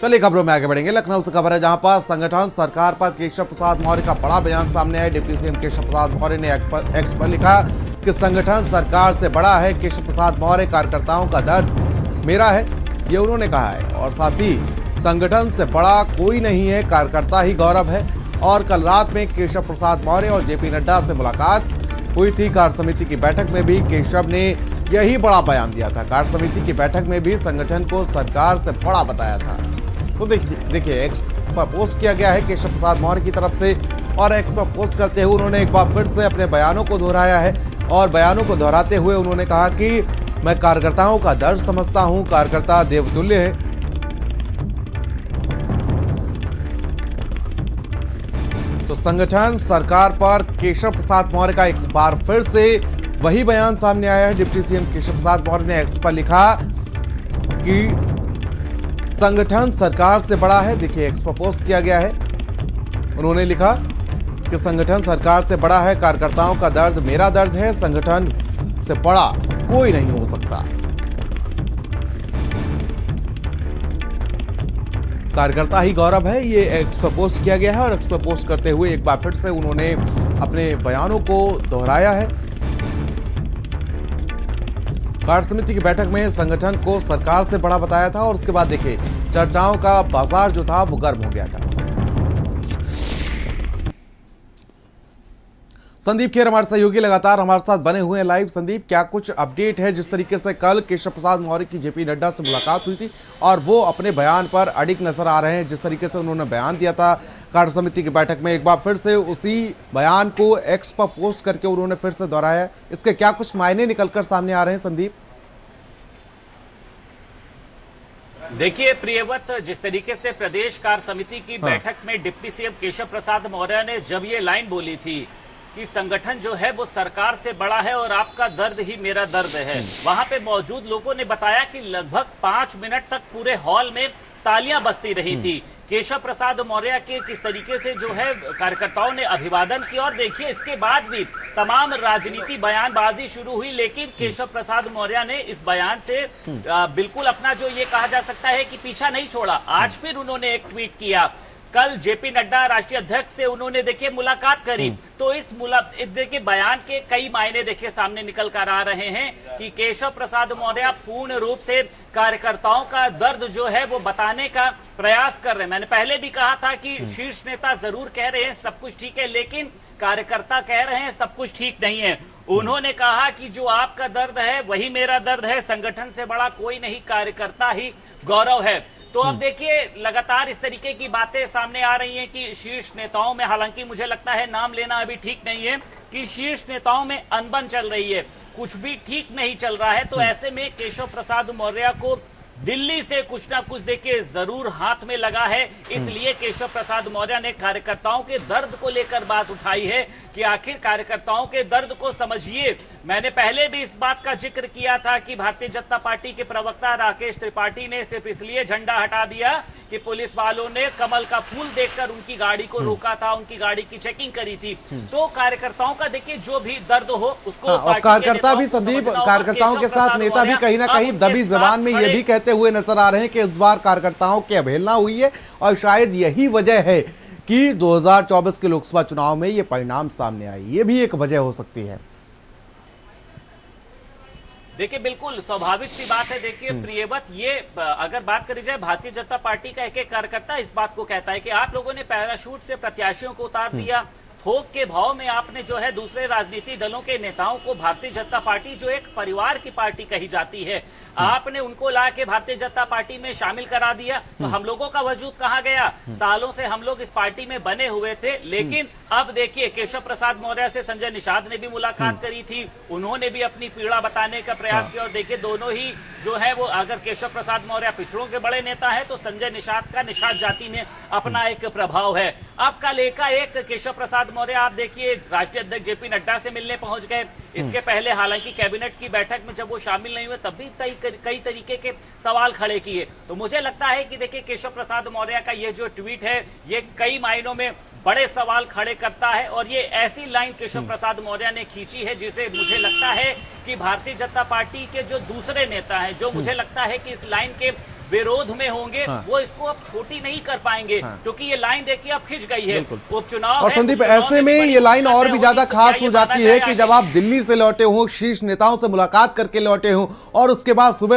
चलिए खबरों में आगे बढ़ेंगे। लखनऊ से खबर है जहां पर संगठन सरकार पर केशव प्रसाद मौर्य का बड़ा बयान सामने आया। डिप्टी सीएम केशव प्रसाद मौर्य ने एक्स पर लिखा कि संगठन सरकार से बड़ा है। केशव प्रसाद मौर्य कार्यकर्ताओं का दर्द मेरा है, ये उन्होंने कहा है। और साथ ही संगठन से बड़ा कोई नहीं है, कार्यकर्ता ही गौरव है। और कल रात में केशव प्रसाद मौर्य और जेपी नड्डा से मुलाकात हुई थी। कार्य समिति की बैठक में भी केशव ने यही बड़ा बयान दिया था। कार्य समिति की बैठक में भी संगठन को सरकार से बड़ा बताया था। तो देखिए एक्स पर पोस्ट किया गया है केशव प्रसाद मौर्य की तरफ से, और एक्स पर पोस्ट करते हुए उन्होंने एक बार फिर से अपने बयानों को दोहराया है। और बयानों को दोहराते हुए उन्होंने कहा कि मैं कार्यकर्ताओं का दर्द समझता हूं, कार्यकर्ता देवतुल्य है। तो संगठन सरकार पर केशव प्रसाद मौर्य का एक बार फिर से वही बयान सामने आया है। डिप्टी सीएम केशव प्रसाद मौर्य ने एक्स पर लिखा कि संगठन सरकार से बड़ा है। देखिए एक्स पर पोस्ट किया गया है। उन्होंने लिखा कि संगठन सरकार से बड़ा है, कार्यकर्ताओं का दर्द मेरा दर्द है, संगठन से बड़ा कोई नहीं हो सकता। कार्यकर्ता ही गौरव है, ये एक्स पर पोस्ट किया गया है। और एक्स पर पोस्ट करते हुए एक बार फिर से उन्होंने अपने बयानों को दोहराया है। कार्य समिति की बैठक में संगठन को सरकार से बड़ा बताया था। और उसके बाद देखिए चर्चाओं का बाजार जो था वो गर्म हो गया था। संदीप खेर हमारे सहयोगी लगातार हमारे साथ बने हुए हैं लाइव। संदीप, क्या कुछ अपडेट है? जिस तरीके से कल केशव प्रसाद मौर्य की जेपी नड्डा से मुलाकात हुई थी और वो अपने बयान पर अडिग नजर आ रहे हैं। जिस तरीके से उन्होंने बयान दिया था कार्य समिति की बैठक में, एक बार फिर से उसी बयान को एक्स पर पोस्ट करके उन्होंने फिर से दोहराया। इसके क्या कुछ मायने निकलकर सामने आ रहे हैं संदीप? देखिए प्रियव्रत, जिस तरीके से प्रदेश कार्य समिति की बैठक में डिप्टी सीएम केशव प्रसाद मौर्य ने जब ये लाइन बोली थी कि संगठन जो है वो सरकार से बड़ा है और आपका दर्द ही मेरा दर्द है, वहां पे मौजूद लोगों ने बताया कि लगभग 5 मिनट तक पूरे हॉल में तालियां बजती रही थी। केशव प्रसाद मौर्य के किस तरीके से जो है कार्यकर्ताओं ने अभिवादन किया। और देखिए इसके बाद भी तमाम राजनीति बयानबाजी शुरू हुई, लेकिन केशव प्रसाद मौर्य ने इस बयान से बिल्कुल अपना जो ये कहा जा सकता है कि पीछा नहीं छोड़ा। आज फिर उन्होंने एक ट्वीट किया। कल जेपी नड्डा राष्ट्रीय अध्यक्ष से उन्होंने देखिए मुलाकात करी। तो इस देखिए बयान के कई मायने देखिए सामने निकल कर आ रहे हैं कि केशव प्रसाद मौर्य पूर्ण रूप से कार्यकर्ताओं का दर्द जो है वो बताने का प्रयास कर रहे हैं। मैंने पहले भी कहा था कि शीर्ष नेता जरूर कह रहे हैं सब कुछ ठीक है, लेकिन कार्यकर्ता कह रहे हैं सब कुछ ठीक नहीं है। उन्होंने कहा कि जो आपका दर्द है वही मेरा दर्द है, संगठन से बड़ा कोई नहीं, कार्यकर्ता ही गौरव है। तो अब देखिए लगातार इस तरीके की बातें सामने आ रही हैं कि शीर्ष नेताओं में, हालांकि मुझे लगता है नाम लेना अभी ठीक नहीं है, कि शीर्ष नेताओं में अनबन चल रही है, कुछ भी ठीक नहीं चल रहा है। तो ऐसे में केशव प्रसाद मौर्य को दिल्ली से कुछ ना कुछ देखिए जरूर हाथ में लगा है। इसलिए केशव प्रसाद मौर्य ने कार्यकर्ताओं के दर्द को लेकर बात उठाई है कि आखिर कार्यकर्ताओं के दर्द को समझिए। मैंने पहले भी इस बात का जिक्र किया था कि भारतीय जनता पार्टी के प्रवक्ता राकेश त्रिपाठी ने सिर्फ इसलिए झंडा हटा दिया कि पुलिस वालों ने कमल का फूल देखकर उनकी गाड़ी को रोका था, उनकी गाड़ी की चेकिंग करी थी। तो कार्यकर्ताओं का देखिए जो भी दर्द हो उसको कार्यकर्ता भी संदीप, कार्यकर्ताओं के साथ नेता भी कहीं ना कहीं दबी जबान में ये भी कहते हुए नजर आ रहे हैं कि इस बार कार्यकर्ताओं की अवहेलना हुई है और शायद यही वजह है कि 2024 के लोकसभा चुनाव में ये परिणाम सामने आए। ये भी एक वजह हो सकती है। देखिए बिल्कुल स्वाभाविक सी बात है। देखिए प्रियव्रत, ये अगर बात करी जाए भारतीय जनता पार्टी का एक कार्यकर्ता इस बात को कहता है कि आप लोगों ने पैराशूट से प्रत्याशियों को उतार दिया, थोक के भाव में आपने जो है दूसरे राजनीतिक दलों के नेताओं को, भारतीय जनता पार्टी जो एक परिवार की पार्टी कही जाती है, आपने उनको ला के भारतीय जनता पार्टी में शामिल करा दिया। तो हम लोगों का वजूद कहाँ गया? सालों से हम लोग इस पार्टी में बने हुए थे। लेकिन अब देखिए केशव प्रसाद मौर्य से संजय निषाद ने भी मुलाकात करी थी, उन्होंने भी अपनी पीड़ा बताने का प्रयास किया। और देखिए दोनों ही जो है वो, अगर केशव प्रसाद मौर्य पिछड़ों के बड़े नेता है तो संजय निषाद का निषाद जाति में अपना एक प्रभाव है। अब कल एकाएक केशव प्रसाद मौर्य आप देखिए राष्ट्रीय अध्यक्ष जेपी नड्डा से मिलने पहुंच गए। इसके पहले हालांकि कैबिनेट की बैठक में जब वो शामिल नहीं हुए तब भी कई तरीके के सवाल खड़े किए। तो मुझे लगता है कि देखिए केशव प्रसाद मौर्य का ये जो ट्वीट है ये कई मायनों में बड़े सवाल खड़े करता है। और ये ऐसी लाइन केशव प्रसाद मौर्य ने खींची है जिसे मुझे लगता है कि भारतीय जनता पार्टी के जो दूसरे नेता हैं, जो मुझे लगता है कि इस लाइन के विरोध में होंगे हाँ। वो इसको अब छोटी नहीं कर पाएंगे, हाँ। क्योंकि ये लाइन देखिए अब खिंच गई है। बिल्कुल। उपचुनाव और है, संदीप, उपचुनाव ऐसे में बड़ी ये लाइन और दिक्कतें भी ज्यादा होगी, तो खास क्या हो ये माना जाती है जाए कि जब आप दिल्ली से लौटे हो, शीर्ष नेताओं से मुलाकात करके लौटे हो और उसके बाद सुबह